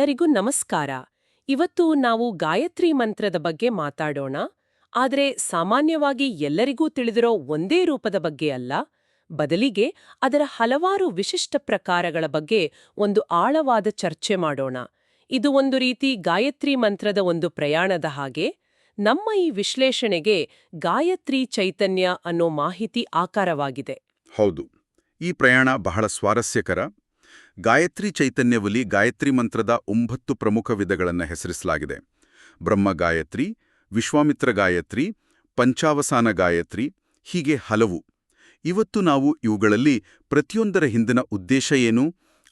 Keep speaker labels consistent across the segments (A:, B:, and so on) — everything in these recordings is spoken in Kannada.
A: ಎಲ್ಲರಿಗೂ ನಮಸ್ಕಾರ. ಇವತ್ತು ನಾವು ಗಾಯತ್ರಿ ಮಂತ್ರದ ಬಗ್ಗೆ ಮಾತಾಡೋಣ. ಆದರೆ ಸಾಮಾನ್ಯವಾಗಿ ಎಲ್ಲರಿಗೂ ತಿಳಿದಿರೋ ಒಂದೇ ರೂಪದ ಬಗ್ಗೆ ಅಲ್ಲ, ಬದಲಿಗೆ ಅದರ ಹಲವಾರು ವಿಶಿಷ್ಟ ಪ್ರಕಾರಗಳ ಬಗ್ಗೆ ಒಂದು ಆಳವಾದ ಚರ್ಚೆ ಮಾಡೋಣ. ಇದು ಒಂದು ರೀತಿ ಗಾಯತ್ರಿ ಮಂತ್ರದ ಒಂದು ಪ್ರಯಾಣದ ಹಾಗೆ. ನಮ್ಮ ಈ ವಿಶ್ಲೇಷಣೆಗೆ ಗಾಯತ್ರಿ ಚೈತನ್ಯ ಅನ್ನೋ ಮಾಹಿತಿ ಆಕಾರವಾಗಿದೆ.
B: ಹೌದು, ಈ ಪ್ರಯಾಣ ಬಹಳ ಸ್ವಾರಸ್ಯಕರ. ಗಾಯತ್ರಿ ಚೈತನ್ಯವಲ್ಲಿ ಗಾಯತ್ರಿ ಮಂತ್ರದ 9 ಪ್ರಮುಖ ವಿಧಗಳನ್ನು ಹೆಸರಿಸಲಾಗಿದೆ. ಬ್ರಹ್ಮ ಗಾಯತ್ರಿ, ವಿಶ್ವಾಮಿತ್ರ ಗಾಯತ್ರಿ, ಪಂಚಾವಸಾನ ಗಾಯತ್ರಿ, ಹೀಗೆ ಹಲವು. ಇವತ್ತು ನಾವು ಇವುಗಳಲ್ಲಿ ಪ್ರತಿಯೊಂದರ ಹಿಂದಿನ ಉದ್ದೇಶ ಏನು,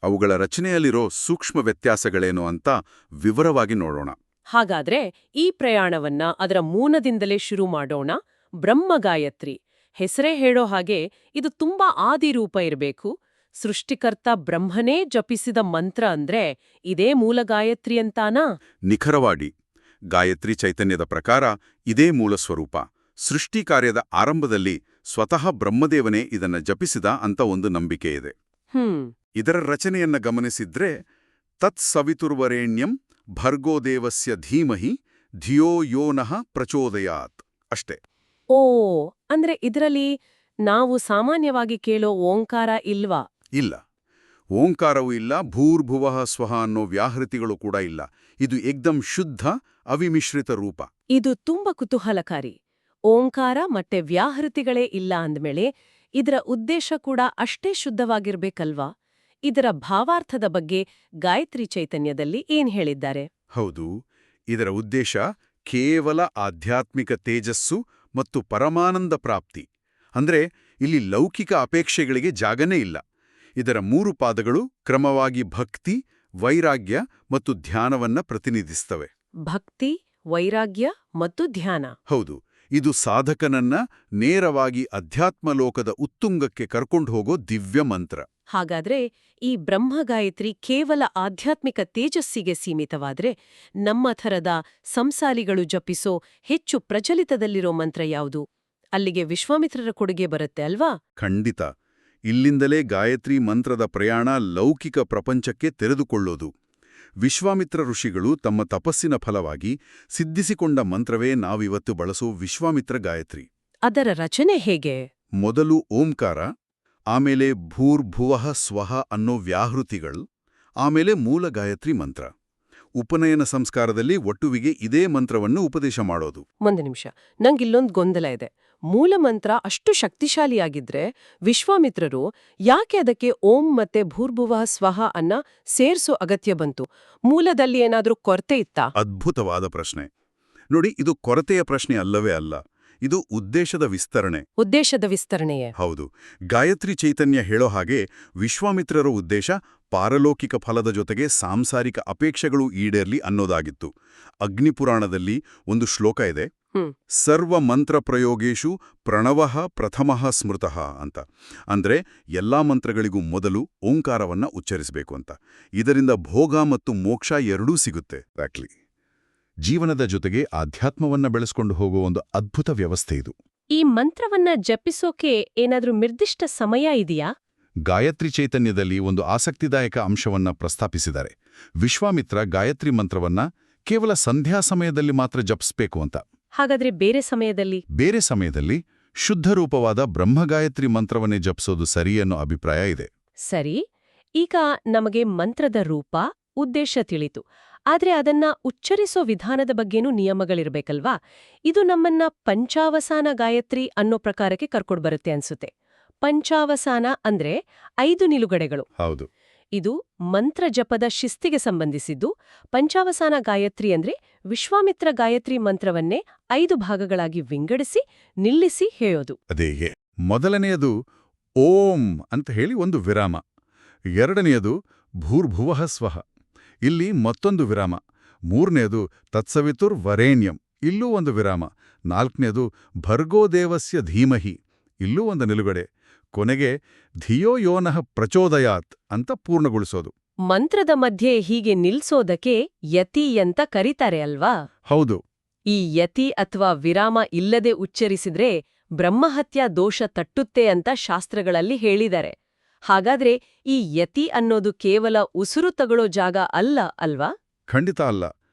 B: ಅವುಗಳ ರಚನೆಯಲ್ಲಿರೋ ಸೂಕ್ಷ್ಮ ವ್ಯತ್ಯಾಸಗಳೇನು ಅಂತ ವಿವರವಾಗಿ ನೋಡೋಣ.
A: ಹಾಗಾದ್ರೆ ಈ ಪ್ರಯಾಣವನ್ನ ಅದರ ಮೂಲದಿಂದಲೇ ಶುರು ಮಾಡೋಣ. ಬ್ರಹ್ಮ ಗಾಯತ್ರಿ ಹೆಸರೇ ಹೇಳೋ ಹಾಗೆ ಇದು ತುಂಬಾ ಆದಿರೂಪ ಇರಬೇಕು. ಸೃಷ್ಟಿಕರ್ತ ಬ್ರಹ್ಮನೇ ಜಪಿಸಿದ ಮಂತ್ರ ಅಂದ್ರೆ ಇದೇ ಮೂಲ ಗಾಯತ್ರಿ ಅಂತಾನಾ?
B: ನಿಖರವಾಗಿ ಗಾಯತ್ರಿ ಚೈತನ್ಯದ ಪ್ರಕಾರ ಇದೇ ಮೂಲ ಸ್ವರೂಪ. ಸೃಷ್ಟಿ ಕಾರ್ಯದ ಆರಂಭದಲ್ಲಿ ಸ್ವತಃ ಬ್ರಹ್ಮದೇವನೇ ಇದನ್ನ ಜಪಿಸಿದ ಅಂತ ಒಂದು ನಂಬಿಕೆ ಇದೆ. ಇದರ ರಚನೆಯನ್ನ ಗಮನಿಸಿದ್ರೆ ತತ್ ಸವಿತುರ್ವರೇಣ್ಯಂ ಭರ್ಗೋದೇವಸ್ಯ ಧೀಮಹಿ ಧಿಯೋ ಯೋ ನಃ ಪ್ರಚೋದಯಾತ್ ಅಷ್ಟೇ.
A: ಓ, ಅಂದ್ರೆ ಇದರಲ್ಲಿ ನಾವು ಸಾಮಾನ್ಯವಾಗಿ ಕೇಳೋ ಓಂಕಾರ ಇಲ್ವಾ?
B: ಇಲ್ಲ, ಓಂಕಾರವೂ ಇಲ್ಲ, ಭೂರ್ಭುವಃ ಸ್ವಃ ಅನ್ನೋ ವ್ಯಾಹೃತಿಗಳು ಕೂಡ ಇಲ್ಲ. ಇದು ಏಕ್ದಂ ಶುದ್ಧ ಅವಿಮಿಶ್ರಿತ ರೂಪ.
A: ಇದು ತುಂಬಾ ಕುತೂಹಲಕಾರಿ. ಓಂಕಾರ ಮತ್ತೆ ವ್ಯಾಹೃತಿಗಳೇ ಇಲ್ಲ ಅಂದ್ಮೇಲೆ ಇದರ ಉದ್ದೇಶ ಕೂಡ ಅಷ್ಟೇ ಶುದ್ಧವಾಗಿರ್ಬೇಕಲ್ವಾ? ಇದರ ಭಾವಾರ್ಥದ ಬಗ್ಗೆ ಗಾಯತ್ರಿ ಚೈತನ್ಯದಲ್ಲಿ ಏನ್ ಹೇಳಿದ್ದಾರೆ?
B: ಹೌದು, ಇದರ ಉದ್ದೇಶ ಕೇವಲ ಆಧ್ಯಾತ್ಮಿಕ ತೇಜಸ್ಸು ಮತ್ತು ಪರಮಾನಂದ ಪ್ರಾಪ್ತಿ. ಅಂದ್ರೆ ಇಲ್ಲಿ ಲೌಕಿಕ ಅಪೇಕ್ಷೆಗಳಿಗೆ ಜಾಗನೇ ಇಲ್ಲ. ಇದರ 3 ಪಾದಗಳು ಕ್ರಮವಾಗಿ ಭಕ್ತಿ, ವೈರಾಗ್ಯ ಮತ್ತು ಧ್ಯಾನವನ್ನ ಪ್ರತಿನಿಧಿಸ್ತವೆ.
A: ಭಕ್ತಿ, ವೈರಾಗ್ಯ ಮತ್ತು ಧ್ಯಾನ.
B: ಹೌದು, ಇದು ಸಾಧಕನನ್ನ ನೇರವಾಗಿ ಅಧ್ಯಾತ್ಮಲೋಕದ ಉತ್ತುಂಗಕ್ಕೆ ಕರ್ಕೊಂಡು ಹೋಗೋ ದಿವ್ಯ ಮಂತ್ರ.
A: ಹಾಗಾದ್ರೆ ಈ ಬ್ರಹ್ಮಗಾಯತ್ರಿ ಕೇವಲ ಆಧ್ಯಾತ್ಮಿಕ ತೇಜಸ್ಸಿಗೆ ಸೀಮಿತವಾದ್ರೆ ನಮ್ಮ ಥರದ ಸಂಸಾರಿಗಳು ಜಪಿಸೋ ಹೆಚ್ಚು ಪ್ರಚಲಿತದಲ್ಲಿರೋ ಮಂತ್ರ ಯಾವುದು? ಅಲ್ಲಿಗೆ ವಿಶ್ವಾಮಿತ್ರರ ಕೊಡುಗೆ ಬರುತ್ತೆ ಅಲ್ವಾ?
B: ಖಂಡಿತ. ಇಲ್ಲಿಂದಲೇ ಗಾಯತ್ರಿ ಮಂತ್ರದ ಪ್ರಯಾಣ ಲೌಕಿಕ ಪ್ರಪಂಚಕ್ಕೆ ತೆರೆದುಕೊಳ್ಳೋದು. ವಿಶ್ವಾಮಿತ್ರ ಋಷಿಗಳು ತಮ್ಮ ತಪಸ್ಸಿನ ಫಲವಾಗಿ ಸಿದ್ಧಿಸಿಕೊಂಡ ಮಂತ್ರವೇ ನಾವಿವತ್ತು ಬಳಸೋ ವಿಶ್ವಾಮಿತ್ರ ಗಾಯತ್ರಿ.
A: ಅದರ ರಚನೆ ಹೇಗೆ?
B: ಮೊದಲು ಓಂಕಾರ, ಆಮೇಲೆ ಭೂರ್ಭುವಃ ಸ್ವಃ ಅನ್ನೋ ವ್ಯಾಹೃತಿಗಳು, ಆಮೇಲೆ ಮೂಲ ಗಾಯತ್ರಿ ಮಂತ್ರ. ಉಪನಯನ ಸಂಸ್ಕಾರದಲ್ಲಿ ಒಟ್ಟುವಿಗೆ ಇದೇ ಮಂತ್ರವನ್ನು ಉಪದೇಶ ಮಾಡೋದು.
A: ಒಂದು ನಿಮಿಷ, ನಂಗಿಲ್ಲೊಂದು ಗೊಂದಲ ಇದೆ. ಮೂಲ ಮಂತ್ರ ಅಷ್ಟು ಶಕ್ತಿಶಾಲಿಯಾಗಿದ್ರೆ ವಿಶ್ವಾಮಿತ್ರರು ಯಾಕೆ ಅದಕ್ಕೆ ಓಂ ಮತ್ತೆ ಭೂರ್ಭುವಃ ಸ್ವಃ ಅನ್ನ ಸೇರ್ಸೋ ಅಗತ್ಯ ಬಂತು? ಮೂಲದಲ್ಲಿ ಏನಾದ್ರೂ ಕೊರತೆ ಇತ್ತಾ?
B: ಅದ್ಭುತವಾದ ಪ್ರಶ್ನೆ. ನೋಡಿ, ಇದು ಕೊರತೆಯ ಪ್ರಶ್ನೆ ಅಲ್ಲವೇ ಅಲ್ಲ, ಇದು ಉದ್ದೇಶದ ವಿಸ್ತರಣೆ.
A: ಉದ್ದೇಶದ ವಿಸ್ತರಣೆಯೇ?
B: ಹೌದು. ಗಾಯತ್ರಿ ಚೈತನ್ಯ ಹೇಳೋ ಹಾಗೆ ವಿಶ್ವಾಮಿತ್ರರ ಉದ್ದೇಶ ಪಾರಲೌಕಿಕ ಫಲದ ಜೊತೆಗೆ ಸಾಂಸಾರಿಕ ಅಪೇಕ್ಷೆಗಳು ಈಡೇರ್ಲಿ ಅನ್ನೋದಾಗಿತ್ತು. ಅಗ್ನಿಪುರಾಣದಲ್ಲಿ ಒಂದು ಶ್ಲೋಕ ಇದೆ, ಸರ್ವ ಮಂತ್ರ ಪ್ರಯೋಗೇಶು ಪ್ರಣವಃ ಪ್ರಥಮಃ ಸ್ಮೃತಃ ಅಂತ. ಅಂದ್ರೆ ಎಲ್ಲಾ ಮಂತ್ರಗಳಿಗೂ ಮೊದಲು ಓಂಕಾರವನ್ನ ಉಚ್ಚರಿಸಬೇಕು ಅಂತ. ಇದರಿಂದ ಭೋಗ ಮತ್ತು ಮೋಕ್ಷ ಎರಡೂ ಸಿಗುತ್ತೆ. ಜೀವನದ ಜೊತೆಗೆ ಆಧ್ಯಾತ್ಮವನ್ನ ಬೆಳೆಸ್ಕೊಂಡು ಹೋಗುವ ಒಂದು ಅದ್ಭುತ ವ್ಯವಸ್ಥೆ ಇದು.
A: ಈ ಮಂತ್ರವನ್ನ ಜಪಿಸೋಕೆ ಏನಾದ್ರೂ ನಿರ್ದಿಷ್ಟ ಸಮಯ ಇದೆಯಾ?
B: ಗಾಯತ್ರಿ ಚೈತನ್ಯದಲ್ಲಿ ಒಂದು ಆಸಕ್ತಿದಾಯಕ ಅಂಶವನ್ನ ಪ್ರಸ್ತಾಪಿಸಿದ್ದಾರೆ. ವಿಶ್ವಾಮಿತ್ರ ಗಾಯತ್ರಿ ಮಂತ್ರವನ್ನ ಕೇವಲ ಸಂಧ್ಯಾ ಸಮಯದಲ್ಲಿ ಮಾತ್ರ ಜಪಿಸ್ಬೇಕು ಅಂತ.
A: ಹಾಗಾದ್ರೆ ಬೇರೆ ಸಮಯದಲ್ಲಿ?
B: ಬೇರೆ ಸಮಯದಲ್ಲಿ ಶುದ್ಧರೂಪವಾದ ಬ್ರಹ್ಮಗಾಯತ್ರಿ ಮಂತ್ರವನ್ನೇ ಜಪಿಸೋದು ಸರಿ ಅನ್ನೋ ಅಭಿಪ್ರಾಯ ಇದೆ.
A: ಸರಿ, ಈಗ ನಮಗೆ ಮಂತ್ರದ ರೂಪ, ಉದ್ದೇಶ ತಿಳಿತು. ಆದ್ರೆ ಅದನ್ನ ಉಚ್ಚರಿಸೋ ವಿಧಾನದ ಬಗ್ಗೆನೂ ನಿಯಮಗಳಿರ್ಬೇಕಲ್ವಾ? ಇದು ನಮ್ಮನ್ನ ಪಂಚಾವಸಾನ ಗಾಯತ್ರಿ ಅನ್ನೋ ಪ್ರಕಾರಕ್ಕೆ ಕರ್ಕೊಂಡು ಬರುತ್ತೆ ಅನ್ಸುತ್ತೆ. ಪಂಚಾವಸಾನ ಅಂದ್ರೆ 5 ನಿಲುಗಡೆಗಳು.
B: ಹೌದು.
A: ಇದು ಮಂತ್ರ ಜಪದ ಶಿಸ್ತಿಗೆ ಸಂಬಂಧಿಸಿದ್ದು. ಪಂಚಾವಸಾನ ಗಾಯತ್ರಿ ಅಂದ್ರೆ ವಿಶ್ವಾಮಿತ್ರ ಗಾಯತ್ರಿ ಮಂತ್ರವನ್ನೇ 5 ಭಾಗಗಳಾಗಿ ವಿಂಗಡಿಸಿ ನಿಲ್ಲಿಸಿ ಹೇಳೋದು.
B: ಅದೇಗೆ ಮೊದಲನೆಯದು ಓಂ ಅಂತ ಹೇಳಿ ಒಂದು ವಿರಾಮ. ಎರಡನೆಯದು ಭೂರ್ಭುವಃ ಸ್ವಃ, ಇಲ್ಲಿ ಮತ್ತೊಂದು ವಿರಾಮ. ಮೂರನೆಯದು ತತ್ಸವಿತುರ್ ವರೇಣ್ಯಂ, ಇಲ್ಲೂ ಒಂದು ವಿರಾಮ. ನಾಲ್ಕನೆಯದು ಭರ್ಗೋದೇವಸ್ಯ ಧೀಮಹಿ, ಇಲ್ಲೂ ಒಂದು ನಿಲುಗಡೆ. ಕೊನೆಗೆ ಧಿಯೋ ಯೋ ನಃ ಪ್ರಚೋದಯಾತ್ ಅಂತ ಪೂರ್ಣಗೊಳಿಸೋದು.
A: ಮಂತ್ರದ ಮಧ್ಯೆ ಹೀಗೆ ನಿಲ್ಸೋದಕ್ಕೆ ಯತಿ ಅಂತ ಕರೀತಾರೆ ಅಲ್ವಾ?
B: ಹೌದು.
A: ಈ ಯತಿ ಅಥವಾ ವಿರಾಮ ಇಲ್ಲದೆ ಉಚ್ಚರಿಸಿದ್ರೆ ಬ್ರಹ್ಮಹತ್ಯಾ ದೋಷ ತಟ್ಟುತ್ತೆ ಅಂತ ಶಾಸ್ತ್ರಗಳಲ್ಲಿ ಹೇಳಿದ್ದಾರೆ. ಹಾಗಾದ್ರೆ ಈ ಯತಿ ಅನ್ನೋದು ಕೇವಲ ಉಸಿರು ತಗೊಳ್ಳೋ ಜಾಗ ಅಲ್ಲ ಅಲ್ವಾ?
B: ಖಂಡಿತ ಅಲ್ಲ.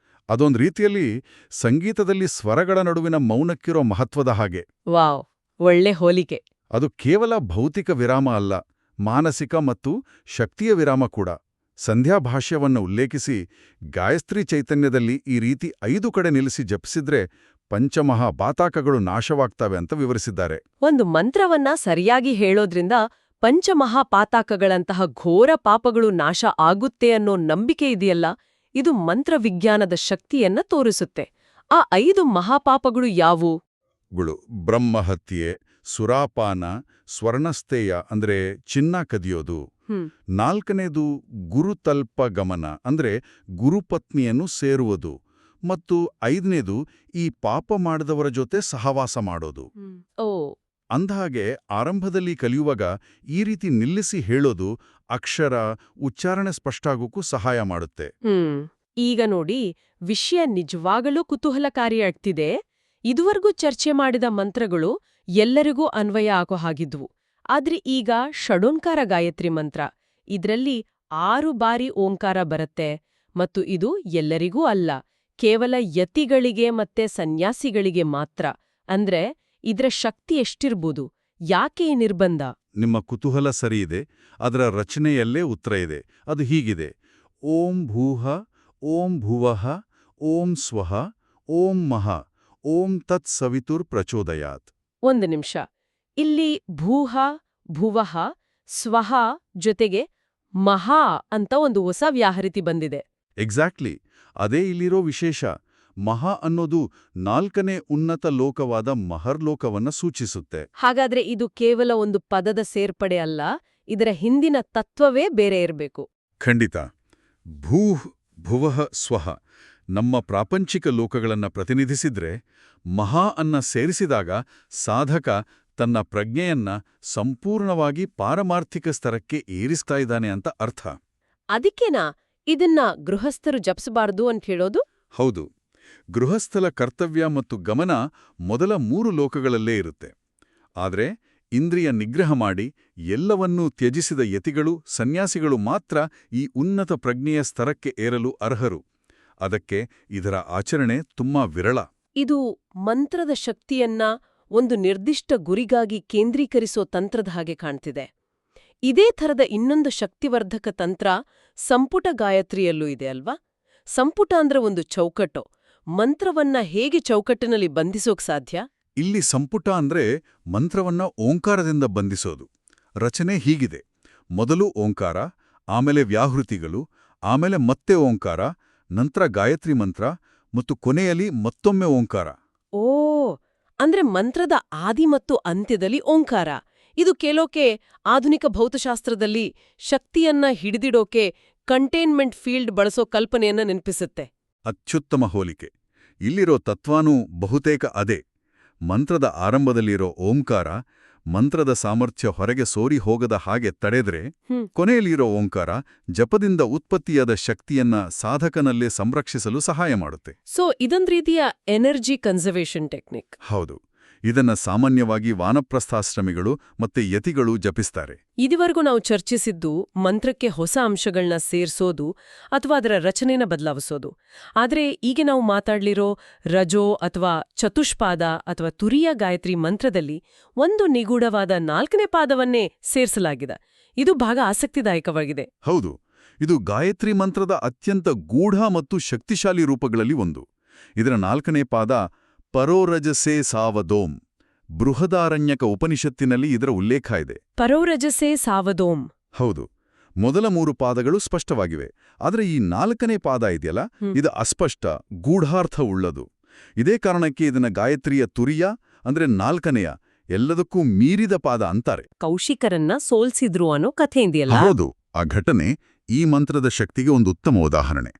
B: ಅದೊಂದು ರೀತಿಯಲ್ಲಿ ಸಂಗೀತದಲ್ಲಿ ಸ್ವರಗಳ ನಡುವಿನ ಮೌನಕ್ಕಿರೋ ಮಹತ್ವದ ಹಾಗೆ.
A: ವಾವ್, ಒಳ್ಳೆ ಹೋಲಿಕೆ.
B: ಅದು ಕೇವಲ ಭೌತಿಕ ವಿರಾಮ ಅಲ್ಲ, ಮಾನಸಿಕ ಮತ್ತು ಶಕ್ತಿಯ ವಿರಾಮ ಕೂಡ. ಸಂಧ್ಯಾ ಭಾಷ್ಯವನ್ನು ಉಲ್ಲೇಖಿಸಿ ಗಾಯತ್ರಿ ಚೈತನ್ಯದಲ್ಲಿ ಈ ರೀತಿ 5 ಕಡೆ ನಿಲ್ಲಿಸಿ ಜಪಿಸಿದ್ರೆ ಪಂಚಮಹಾ ಪಾತಕಗಳು ನಾಶವಾಗ್ತವೆ ಅಂತ ವಿವರಿಸಿದ್ದಾರೆ.
A: ಒಂದು ಮಂತ್ರವನ್ನ ಸರಿಯಾಗಿ ಹೇಳೋದ್ರಿಂದ ಪಂಚಮಹಾಪಾತಕಗಳಂತಹ ಘೋರ ಪಾಪಗಳು ನಾಶ ಆಗುತ್ತೆ ಅನ್ನೋ ನಂಬಿಕೆ ಇದೆಯಲ್ಲ, ಇದು ಮಂತ್ರವಿಜ್ಞಾನದ ಶಕ್ತಿಯನ್ನ ತೋರಿಸುತ್ತೆ. ಆ 5 ಮಹಾಪಾಪಗಳು ಯಾವುವು?
B: ಬ್ರಹ್ಮಹತ್ಯೆ, ಸುರಾಪಾನ, ಸ್ವರ್ಣಸ್ಥೇಯ ಅಂದ್ರೆ ಚಿನ್ನ ಕದಿಯೋದು. 4ನೇದು ಗುರುತಲ್ಪ ಗಮನ ಅಂದ್ರೆ ಗುರುಪತ್ನಿಯನ್ನು ಸೇರುವುದು. ಮತ್ತು 5ನೇದು ಈ ಪಾಪ ಮಾಡಿದವರ ಜೊತೆ ಸಹವಾಸ ಮಾಡೋದು.
A: ಓ,
B: ಅಂದಹಾಗೆ ಆರಂಭದಲ್ಲಿ ಕಲಿಯುವಾಗ ಈ ರೀತಿ ನಿಲ್ಲಿಸಿ ಹೇಳೋದು ಅಕ್ಷರ ಉಚ್ಚಾರಣೆ ಸ್ಪಷ್ಟಾಗೋಕ್ಕೂ ಸಹಾಯ ಮಾಡುತ್ತೆ.
A: ಈಗ ನೋಡಿ, ವಿಷಯ ನಿಜವಾಗಲೂ ಕುತೂಹಲಕಾರಿಯಾಗ್ತಿದೆ. ಇದುವರೆಗೂ ಚರ್ಚೆ ಮಾಡಿದ ಮಂತ್ರಗಳು ಎಲ್ಲರಿಗೂ ಅನ್ವಯ ಆಗೋ ಹಾಗಿದ್ವು. ಆದ್ರೆ ಈಗ ಷಡೋಂಕಾರ ಗಾಯತ್ರಿ ಮಂತ್ರ, ಇದ್ರಲ್ಲಿ 6 ಬಾರಿ ಓಂಕಾರ ಬರುತ್ತೆ. ಮತ್ತು ಇದು ಎಲ್ಲರಿಗೂ ಅಲ್ಲ, ಕೇವಲ ಯತಿಗಳಿಗೆ ಮತ್ತೆ ಸನ್ಯಾಸಿಗಳಿಗೆ ಮಾತ್ರ. ಅಂದ್ರೆ ಇದ್ರ ಶಕ್ತಿ ಎಷ್ಟಿರ್ಬೋದು? ಯಾಕೆ ಈ ನಿರ್ಬಂಧ?
B: ನಿಮ್ಮ ಕುತೂಹಲ ಸರಿಯಿದೆ. ಅದರ ರಚನೆಯಲ್ಲೇ ಉತ್ತರ ಇದೆ. ಅದು ಹೀಗಿದೆ: ಓಂ ಭೂಹ, ಓಂ ಭುವಃ, ಓಂ ಸ್ವಃ, ಓಂ ಮಹ, ಓಂ ತತ್ ಸವಿತುರ್ ಪ್ರಚೋದಯಾತ್.
A: ಒಂದು ನಿಮಿಷ, ಇಲ್ಲಿ ಭೂಹ, ಭುವಃ, ಸ್ವಃ ಜೊತೆಗೆ ಮಹಾ ಅಂತ ಒಂದು ಹೊಸ ವ್ಯಾಹೃತಿ ಬಂದಿದೆ.
B: ಎಕ್ಸಾಕ್ಟ್ಲಿ, ಅದೇ ಇಲ್ಲಿರೋ ವಿಶೇಷ. ಮಹಾ ಅನ್ನೋದು 4ನೇ ಉನ್ನತ ಲೋಕವಾದ ಮಹರ್ಲೋಕವನ್ನ ಸೂಚಿಸುತ್ತೆ.
A: ಹಾಗಾದ್ರೆ ಇದು ಕೇವಲ ಒಂದು ಪದದ ಸೇರ್ಪಡೆ ಅಲ್ಲ, ಇದರ ಹಿಂದಿನ ತತ್ವವೇ ಬೇರೆ ಇರಬೇಕು.
B: ಖಂಡಿತ. ಭೂಹ್, ಭುವಃ, ಸ್ವಃ ನಮ್ಮ ಪ್ರಾಪಂಚಿಕ ಲೋಕಗಳನ್ನ ಪ್ರತಿನಿಧಿಸಿದ್ರೆ, ಮಹಾ ಅನ್ನ ಸೇರಿಸಿದಾಗ ಸಾಧಕ ತನ್ನ ಪ್ರಜ್ಞೆಯನ್ನ ಸಂಪೂರ್ಣವಾಗಿ ಪಾರಮಾರ್ಥಿಕ ಸ್ತರಕ್ಕೆ ಏರಿಸ್ತಾ ಇದ್ದಾನೆ ಅಂತ ಅರ್ಥ.
A: ಅದಕ್ಕೇನಾ ಇದನ್ನ ಗೃಹಸ್ಥರು ಜಪಿಸಬಾರದು ಅಂತ ಹೇಳೋದು?
B: ಹೌದು. ಗೃಹಸ್ಥಲ ಕರ್ತವ್ಯ ಮತ್ತು ಗಮನ ಮೊದಲ 3 ಲೋಕಗಳಲ್ಲೇ ಇರುತ್ತೆ. ಆದರೆ ಇಂದ್ರಿಯ ನಿಗ್ರಹ ಮಾಡಿ ಎಲ್ಲವನ್ನೂ ತ್ಯಜಿಸಿದ ಯತಿಗಳು, ಸನ್ಯಾಸಿಗಳು ಮಾತ್ರ ಈ ಉನ್ನತ ಪ್ರಜ್ಞೆಯ ಸ್ತರಕ್ಕೆ ಏರಲು ಅರ್ಹರು. ಅದಕ್ಕೆ ಇದರ ಆಚರಣೆ ತುಂಬಾ ವಿರಳ.
A: ಇದು ಮಂತ್ರದ ಶಕ್ತಿಯನ್ನ ಒಂದು ನಿರ್ದಿಷ್ಟ ಗುರಿಗಾಗಿ ಕೇಂದ್ರೀಕರಿಸೋ ತಂತ್ರದ ಹಾಗೆ ಕಾಣ್ತಿದೆ. ಇದೇ ಥರದ ಇನ್ನೊಂದು ಶಕ್ತಿವರ್ಧಕ ತಂತ್ರ ಸಂಪುಟ ಗಾಯತ್ರಿಯಲ್ಲೂ ಇದೆ ಅಲ್ವಾ? ಸಂಪುಟ ಅಂದ್ರೆ ಒಂದು ಚೌಕಟ್ಟು. ಮಂತ್ರವನ್ನ ಹೇಗೆ ಚೌಕಟ್ಟಿನಲ್ಲಿ ಬಂಧಿಸೋಕ್ ಸಾಧ್ಯ?
B: ಇಲ್ಲಿ ಸಂಪುಟ ಅಂದ್ರೆ ಮಂತ್ರವನ್ನ ಓಂಕಾರದಿಂದ ಬಂಧಿಸೋದು. ರಚನೆ ಹೀಗಿದೆ: ಮೊದಲು ಓಂಕಾರ, ಆಮೇಲೆ ವ್ಯಾಹೃತಿಗಳು, ಆಮೇಲೆ ಮತ್ತೆ ಓಂಕಾರ, ನಂತರ ಗಾಯತ್ರಿ ಮಂತ್ರ ಮತ್ತು ಕೊನೆಯಲ್ಲಿ ಮತ್ತೊಮ್ಮೆ ಓಂಕಾರ.
A: ಓ, ಅಂದ್ರೆ ಮಂತ್ರದ ಆದಿ ಮತ್ತು ಅಂತ್ಯದಲ್ಲಿ ಓಂಕಾರ. ಇದು ಕೇಳೋಕೆ ಆಧುನಿಕ ಭೌತಶಾಸ್ತ್ರದಲ್ಲಿ ಶಕ್ತಿಯನ್ನ ಹಿಡಿದಿಡೋಕೆ ಕಂಟೈನ್ಮೆಂಟ್ ಫೀಲ್ಡ್ ಬಳಸೋ ಕಲ್ಪನೆಯನ್ನ ನೆನಪಿಸುತ್ತೆ.
B: ಅತ್ಯುತ್ತಮ ಹೋಲಿಕೆ. ಇಲ್ಲಿರೋ ತತ್ವಾನೂ ಬಹುತೇಕ ಅದೇ. ಮಂತ್ರದ ಆರಂಭದಲ್ಲಿರೋ ಓಂಕಾರ ಮಂತ್ರದ ಸಾಮರ್ಥ್ಯ ಹೊರಗೆ ಸೋರಿ ಹೋಗದ ಹಾಗೆ ತಡೆದ್ರೆ, ಕೊನೆಯಲ್ಲಿರೋ ಓಂಕಾರ ಜಪದಿಂದ ಉತ್ಪತ್ತಿಯಾದ ಶಕ್ತಿಯನ್ನ ಸಾಧಕನಲ್ಲೇ ಸಂರಕ್ಷಿಸಲು ಸಹಾಯ ಮಾಡುತ್ತೆ.
A: ಸೊ ಇದೊಂದು ರೀತಿಯ ಎನರ್ಜಿ ಕನ್ಸರ್ವೇಷನ್ ಟೆಕ್ನಿಕ್.
B: ಹೌದು. ಇದನ್ನ ಸಾಮಾನ್ಯವಾಗಿ ವಾನಪ್ರಸ್ಥಾಶ್ರಮಿಗಳು ಮತ್ತೆ ಯತಿಗಳು ಜಪಿಸ್ತಾರೆ.
A: ಇದುವರೆಗೂ ನಾವು ಚರ್ಚಿಸಿದ್ದು ಮಂತ್ರಕ್ಕೆ ಹೊಸ ಅಂಶಗಳನ್ನ ಸೇರ್ಸೋದು ಅಥವಾ ಅದರ ರಚನೆನ ಬದಲಾವಿಸೋದು. ಆದ್ರೆ ಈಗ ನಾವು ಮಾತಾಡ್ಲಿರೋ ರಜೋ ಅಥವಾ ಚತುಷ್ಪಾದ ಅಥವಾ ತುರಿಯ ಗಾಯತ್ರಿ ಮಂತ್ರದಲ್ಲಿ ಒಂದು ನಿಗೂಢವಾದ 4ನೇ ಪಾದವನ್ನೇ ಸೇರಿಸಲಾಗಿದೆ. ಇದು ಭಾಗ ಆಸಕ್ತಿದಾಯಕವಾಗಿದೆ.
B: ಹೌದು. ಇದು ಗಾಯತ್ರಿ ಮಂತ್ರದ ಅತ್ಯಂತ ಗೂಢ ಮತ್ತು ಶಕ್ತಿಶಾಲಿ ರೂಪಗಳಲ್ಲಿ ಒಂದು. ಇದರ 4ನೇ ಪಾದ ಪರೋರಜಸೇ ಸಾವದೋಂ. ಬೃಹದಾರಣ್ಯಕ ಉಪನಿಷತ್ತಿನಲ್ಲಿ ಇದರ ಉಲ್ಲೇಖ ಇದೆ.
A: ಪರೋರಜಸೇ ಸಾವದೋಂ.
B: ಹೌದು. ಮೊದಲ 3 ಪಾದಗಳು ಸ್ಪಷ್ಟವಾಗಿವೆ. ಆದರೆ ಈ 4ನೇ ಪಾದ ಇದೆಯಲ್ಲ, ಇದು ಅಸ್ಪಷ್ಟ, ಗೂಢಾರ್ಥ ಉಳ್ಳದು. ಇದೇ ಕಾರಣಕ್ಕೆ ಇದನ್ನ ಗಾಯತ್ರಿಯ ತುರಿಯ ಅಂದ್ರೆ 4ನೇಯ, ಎಲ್ಲದಕ್ಕೂ ಮೀರಿದ ಪಾದ ಅಂತಾರೆ.
A: ಕೌಶಿಕರನ್ನ ಸೋಲ್ಸಿದ್ರು ಅನ್ನೋ ಕಥೆ ಇದೆಯಲ್ಲ.
B: ಹೌದು. ಆ ಘಟನೆ ಈ ಮಂತ್ರದ ಶಕ್ತಿಗೆ ಒಂದು ಉತ್ತಮ ಉದಾಹರಣೆ.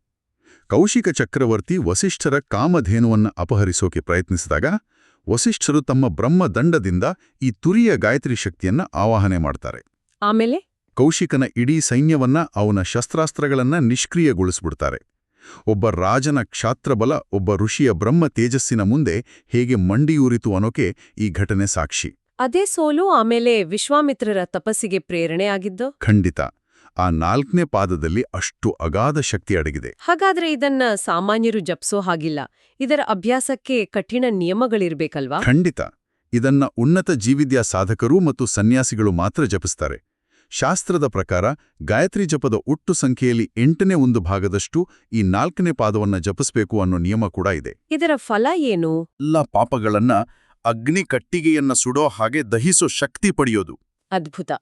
B: ಕೌಶಿಕ ಚಕ್ರವರ್ತಿ ವಸಿಷ್ಠರ ಕಾಮಧೇನುವನ್ನ ಅಪಹರಿಸೋಕೆ ಪ್ರಯತ್ನಿಸಿದಾಗ ವಸಿಷ್ಠರು ತಮ್ಮ ಬ್ರಹ್ಮದಂಡದಿಂದ ಈ ತುರಿಯ ಗಾಯತ್ರಿ ಶಕ್ತಿಯನ್ನ ಆವಾಹನೆ ಮಾಡ್ತಾರೆ.
A: ಆಮೇಲೆ
B: ಕೌಶಿಕನ ಇಡೀ ಸೈನ್ಯವನ್ನ, ಅವನ ಶಸ್ತ್ರಾಸ್ತ್ರಗಳನ್ನ ನಿಷ್ಕ್ರಿಯಗೊಳಿಸ್ಬಿಡ್ತಾರೆ. ಒಬ್ಬ ರಾಜನ ಕ್ಷಾತ್ರಬಲ ಒಬ್ಬ ಋಷಿಯ ಬ್ರಹ್ಮ ತೇಜಸ್ಸಿನ ಮುಂದೆ ಹೇಗೆ ಮಂಡಿಯೂರಿತು ಅನ್ನೋಕೆ ಈ ಘಟನೆ ಸಾಕ್ಷಿ.
A: ಅದೇ ಸೋಲು ಆಮೇಲೆ ವಿಶ್ವಾಮಿತ್ರರ ತಪಸ್ಸಿಗೆ ಪ್ರೇರಣೆ ಆಗಿದ್ದು?
B: ಖಂಡಿತ. ಆ 4ನೇ ಪಾದದಲ್ಲಿ ಅಷ್ಟು ಅಗಾಧ ಶಕ್ತಿ ಅಡಗಿದೆ.
A: ಹಾಗಾದ್ರೆ ಇದನ್ನ ಸಾಮಾನ್ಯರು ಜಪಿಸೋ ಹಾಗಿಲ್ಲ. ಇದರ ಅಭ್ಯಾಸಕ್ಕೆ ಕಠಿಣ ನಿಯಮಗಳಿರ್ಬೇಕಲ್ವಾ?
B: ಖಂಡಿತ. ಇದನ್ನ ಉನ್ನತ ಜೀವಿದ್ಯಾ ಸಾಧಕರು ಮತ್ತು ಸನ್ಯಾಸಿಗಳು ಮಾತ್ರ ಜಪಿಸ್ತಾರೆ. ಶಾಸ್ತ್ರದ ಪ್ರಕಾರ ಗಾಯತ್ರಿ ಜಪದ ಒಟ್ಟು ಸಂಖ್ಯೆಯಲ್ಲಿ 8ನೇ 1 ಭಾಗದಷ್ಟು ಈ 4ನೇ ಪಾದವನ್ನ ಜಪಿಸ್ಬೇಕು ಅನ್ನೋ ನಿಯಮ ಕೂಡ ಇದೆ.
A: ಇದರ ಫಲ ಏನು?
B: ಎಲ್ಲ ಪಾಪಗಳನ್ನ ಅಗ್ನಿ ಕಟ್ಟಿಗೆಯನ್ನ ಸುಡೋ ಹಾಗೆ ದಹಿಸೋ ಶಕ್ತಿ ಪಡೆಯೋದು.
A: ಅದ್ಭುತ.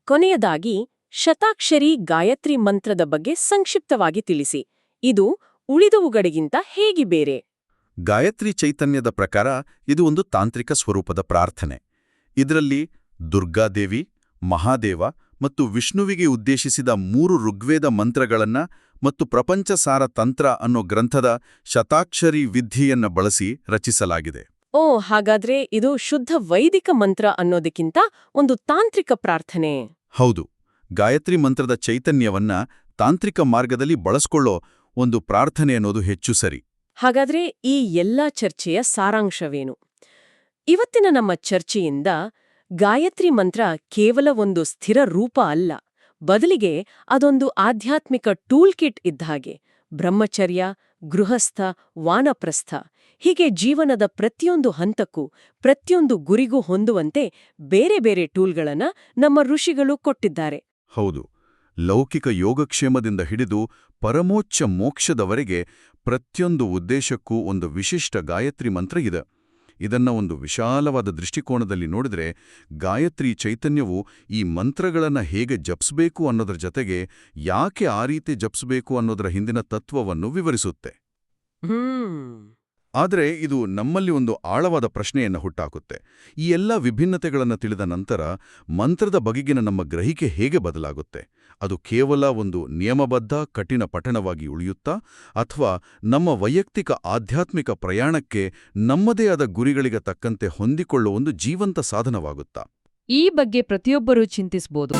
A: ಕೊನೆಯದಾಗಿ ಶತಾಕ್ಷರಿ ಗಾಯತ್ರಿ ಮಂತ್ರದ ಬಗ್ಗೆ ಸಂಕ್ಷಿಪ್ತವಾಗಿ ತಿಳಿಸಿ. ಇದು ಉಳಿದವುಗಳಿಗಿಂತ ಹೇಗೆ ಬೇರೆ?
B: ಗಾಯತ್ರಿ ಚೈತನ್ಯದ ಪ್ರಕಾರ ಇದು ಒಂದು ತಾಂತ್ರಿಕ ಸ್ವರೂಪದ ಪ್ರಾರ್ಥನೆ. ಇದರಲ್ಲಿ ದುರ್ಗಾದೇವಿ, ಮಹಾದೇವ ಮತ್ತು ವಿಷ್ಣುವಿಗೆ ಉದ್ದೇಶಿಸಿದ 3 ಋಗ್ವೇದ ಮಂತ್ರಗಳನ್ನ ಮತ್ತು ಪ್ರಪಂಚಸಾರ ತಂತ್ರ ಅನ್ನೋ ಗ್ರಂಥದ ಶತಾಕ್ಷರಿ ವಿಧಿಯನ್ನ ಬಳಸಿ ರಚಿಸಲಾಗಿದೆ.
A: ಓ, ಹಾಗಾದ್ರೆ ಇದು ಶುದ್ಧ ವೈದಿಕ ಮಂತ್ರ ಅನ್ನೋದಕ್ಕಿಂತ ಒಂದು ತಾಂತ್ರಿಕ ಪ್ರಾರ್ಥನೆ.
B: ಹೌದು. ಗಾಯತ್ರಿ ಮಂತ್ರದ ಚೈತನ್ಯವನ್ನ ತಾಂತ್ರಿಕ ಮಾರ್ಗದಲ್ಲಿ ಬಳಸ್ಕೊಳ್ಳೋ ಒಂದು ಪ್ರಾರ್ಥನೆ ಅನ್ನೋದು ಹೆಚ್ಚು ಸರಿ.
A: ಹಾಗಾದ್ರೆ ಈ ಎಲ್ಲಾ ಚರ್ಚೆಯ ಸಾರಾಂಶವೇನು? ಇವತ್ತಿನ ನಮ್ಮ ಚರ್ಚೆಯಿಂದ ಗಾಯತ್ರಿ ಮಂತ್ರ ಕೇವಲ ಒಂದು ಸ್ಥಿರ ರೂಪ ಅಲ್ಲ, ಬದಲಿಗೆ ಅದೊಂದು ಆಧ್ಯಾತ್ಮಿಕ ಟೂಲ್ ಕಿಟ್ ಇದ್ದಾಗೆ. ಬ್ರಹ್ಮಚರ್ಯ, ಗೃಹಸ್ಥ, ವಾನಪ್ರಸ್ಥ ಹೀಗೆ ಜೀವನದ ಪ್ರತಿಯೊಂದು ಹಂತಕ್ಕೂ ಪ್ರತಿಯೊಂದು ಗುರಿಗೂ ಹೊಂದುವಂತೆ ಬೇರೆ ಬೇರೆ ಟೂಲ್ಗಳನ್ನ ನಮ್ಮ ಋಷಿಗಳು ಕೊಟ್ಟಿದ್ದಾರೆ.
B: ಹೌದು. ಲೌಕಿಕ ಯೋಗಕ್ಷೇಮದಿಂದ ಹಿಡಿದು ಪರಮೋಚ್ಚ ಮೋಕ್ಷದವರೆಗೆ ಪ್ರತಿಯೊಂದು ಉದ್ದೇಶಕ್ಕೂ ಒಂದು ವಿಶಿಷ್ಟ ಗಾಯತ್ರಿ ಮಂತ್ರ ಇದೆ. ಇದನ್ನ ಒಂದು ವಿಶಾಲವಾದ ದೃಷ್ಟಿಕೋನದಲ್ಲಿ ನೋಡಿದ್ರೆ ಗಾಯತ್ರಿ ಚೈತನ್ಯವು ಈ ಮಂತ್ರಗಳನ್ನ ಹೇಗೆ ಜಪಿಸಬೇಕು ಅನ್ನೋದ್ರ ಜತೆಗೆ ಯಾಕೆ ಆ ರೀತಿ ಜಪಿಸಬೇಕು ಅನ್ನೋದರ ಹಿಂದಿನ ತತ್ವವನ್ನು ವಿವರಿಸುತ್ತೆ. ಆದರೆ ಇದು ನಮ್ಮಲ್ಲಿ ಒಂದು ಆಳವಾದ ಪ್ರಶ್ನೆಯನ್ನು ಹುಟ್ಟಾಕುತ್ತೆ. ಈ ಎಲ್ಲ ವಿಭಿನ್ನತೆಗಳನ್ನು ತಿಳಿದ ನಂತರ ಮಂತ್ರದ ಬಗೆಗಿನ ನಮ್ಮ ಗ್ರಹಿಕೆ ಹೇಗೆ ಬದಲಾಗುತ್ತೆ? ಅದು ಕೇವಲ ಒಂದು ನಿಯಮಬದ್ಧ ಕಠಿಣ ಪಠಣವಾಗಿ ಉಳಿಯುತ್ತಾ, ಅಥವಾ ನಮ್ಮ ವೈಯಕ್ತಿಕ ಆಧ್ಯಾತ್ಮಿಕ ಪ್ರಯಾಣಕ್ಕೆ ನಮ್ಮದೇ ಆದ ಗುರಿಗಳಿಗೆ ತಕ್ಕಂತೆ ಹೊಂದಿಕೊಳ್ಳುವ ಒಂದು ಜೀವಂತ ಸಾಧನವಾಗುತ್ತಾ?
C: ಈ ಬಗ್ಗೆ ಪ್ರತಿಯೊಬ್ಬರೂ ಚಿಂತಿಸಬಹುದು.